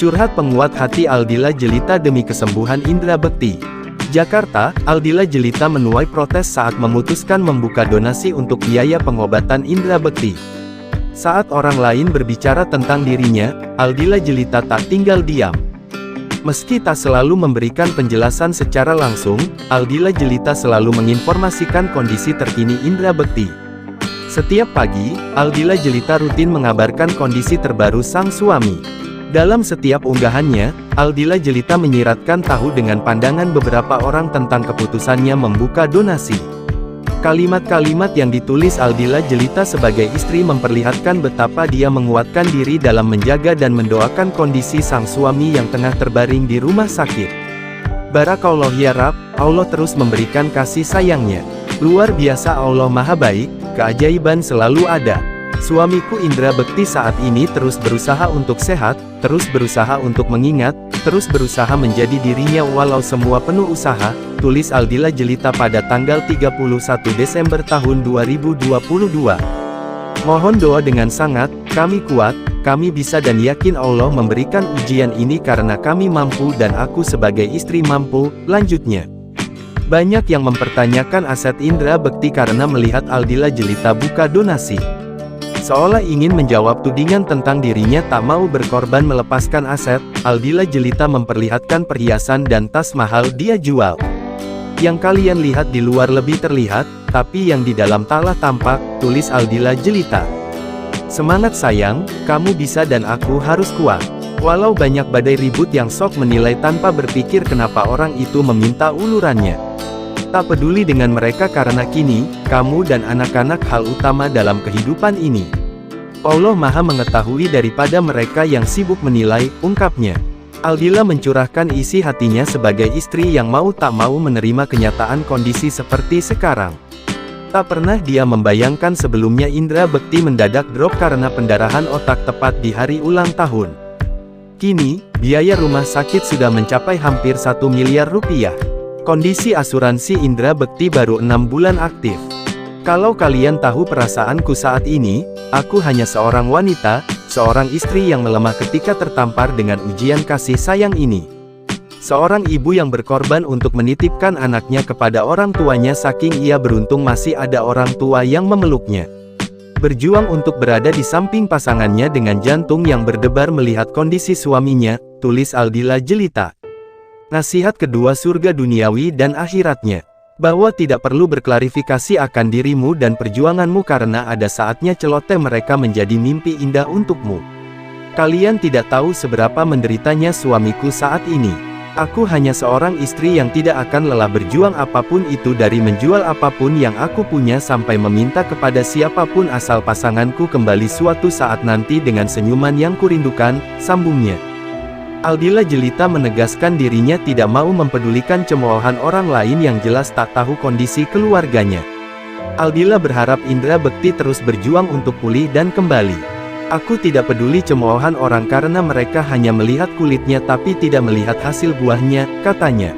Curhat penguat hati Aldila Jelita demi kesembuhan indra bekti. Jakarta, Aldila Jelita menuai protes saat memutuskan membuka donasi untuk biaya pengobatan indra bekti. Saat orang lain berbicara tentang dirinya, Aldila Jelita tak tinggal diam. Meski tak selalu memberikan penjelasan secara langsung, Aldila Jelita selalu menginformasikan kondisi terkini indra bekti. Setiap pagi, Aldila Jelita rutin mengabarkan kondisi terbaru sang suami. Dalam setiap unggahannya, Aldila Jelita menyiratkan tahu dengan pandangan beberapa orang tentang keputusannya membuka donasi. Kalimat-kalimat yang ditulis Aldila Jelita sebagai istri memperlihatkan betapa dia menguatkan diri dalam menjaga dan mendoakan kondisi sang suami yang tengah terbaring di rumah sakit. Barakallah ya Rab, Allah terus memberikan kasih sayangnya. Luar biasa, Allah Maha Baik, keajaiban selalu ada. Suamiku indra bekti saat ini terus berusaha untuk sehat, terus berusaha untuk mengingat, terus berusaha menjadi dirinya walau semua penuh usaha, tulis Aldila Jelita pada tanggal 31 Desember tahun 2022. Mohon doa dengan sangat, kami kuat, kami bisa dan yakin Allah memberikan ujian ini karena kami mampu dan aku sebagai istri mampu, lanjutnya. Banyak yang mempertanyakan aset indra bekti karena melihat Aldila Jelita buka donasi. Seolah ingin menjawab tudingan tentang dirinya tak mau berkorban melepaskan aset, Aldila Jelita memperlihatkan perhiasan dan tas mahal dia jual. Yang kalian lihat di luar lebih terlihat, tapi yang di dalam taklah tampak, tulis Aldila Jelita. Semangat sayang, kamu bisa dan aku harus kuat. Walau banyak badai ribut yang sok menilai tanpa berpikir kenapa orang itu meminta ulurannya. Tak peduli dengan mereka karena kini, kamu dan anak-anak hal utama dalam kehidupan ini. Allah Maha mengetahui daripada mereka yang sibuk menilai, ungkapnya. Aldila mencurahkan isi hatinya sebagai istri yang mau tak mau menerima kenyataan kondisi seperti sekarang. Tak pernah dia membayangkan sebelumnya indra bekti mendadak drop karena pendarahan otak tepat di hari ulang tahun. Kini, biaya rumah sakit sudah mencapai hampir 1 miliar rupiah. Kondisi asuransi indra bekti baru 6 bulan aktif. Kalau kalian tahu perasaanku saat ini, aku hanya seorang wanita, seorang istri yang melemah ketika tertampar dengan ujian kasih sayang ini. Seorang ibu yang berkorban untuk menitipkan anaknya kepada orang tuanya saking ia beruntung masih ada orang tua yang memeluknya. Berjuang untuk berada di samping pasangannya dengan jantung yang berdebar melihat kondisi suaminya, tulis Aldila Jelita. Nasihat kedua surga duniawi dan akhiratnya. Bahwa tidak perlu berklarifikasi akan dirimu dan perjuanganmu karena ada saatnya celoteh mereka menjadi mimpi indah untukmu. Kalian tidak tahu seberapa menderitanya suamiku saat ini. Aku hanya seorang istri yang tidak akan lelah berjuang apapun itu dari menjual apapun yang aku punya sampai meminta kepada siapapun asal pasanganku kembali suatu saat nanti dengan senyuman yang kurindukan, sambungnya. Aldila Jelita menegaskan dirinya tidak mau mempedulikan cemoohan orang lain yang jelas tak tahu kondisi keluarganya. Aldila berharap indra bekti terus berjuang untuk pulih dan kembali. Aku tidak peduli cemoohan orang karena mereka hanya melihat kulitnya tapi tidak melihat hasil buahnya, katanya.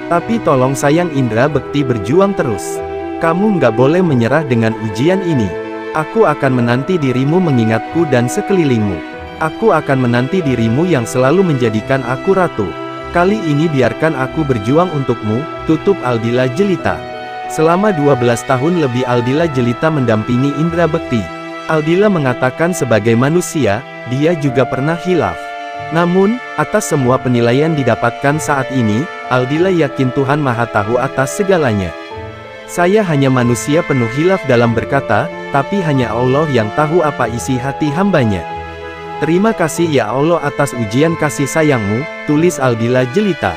Tapi tolong sayang indra bekti berjuang terus. Kamu nggak boleh menyerah dengan ujian ini. Aku akan menanti dirimu mengingatku dan sekelilingmu. Aku akan menanti dirimu yang selalu menjadikan aku ratu. Kali ini biarkan aku berjuang untukmu, tutup Aldila Jelita. Selama 12 tahun lebih Aldila Jelita mendampingi indra bekti. Aldila mengatakan sebagai manusia, dia juga pernah khilaf. Namun, atas semua penilaian didapatkan saat ini, Aldila yakin Tuhan Maha Tahu atas segalanya. Saya hanya manusia penuh khilaf dalam berkata, tapi hanya Allah yang tahu apa isi hati hambanya. Terima kasih ya Allah atas ujian kasih sayangmu, tulis Aldila Jelita.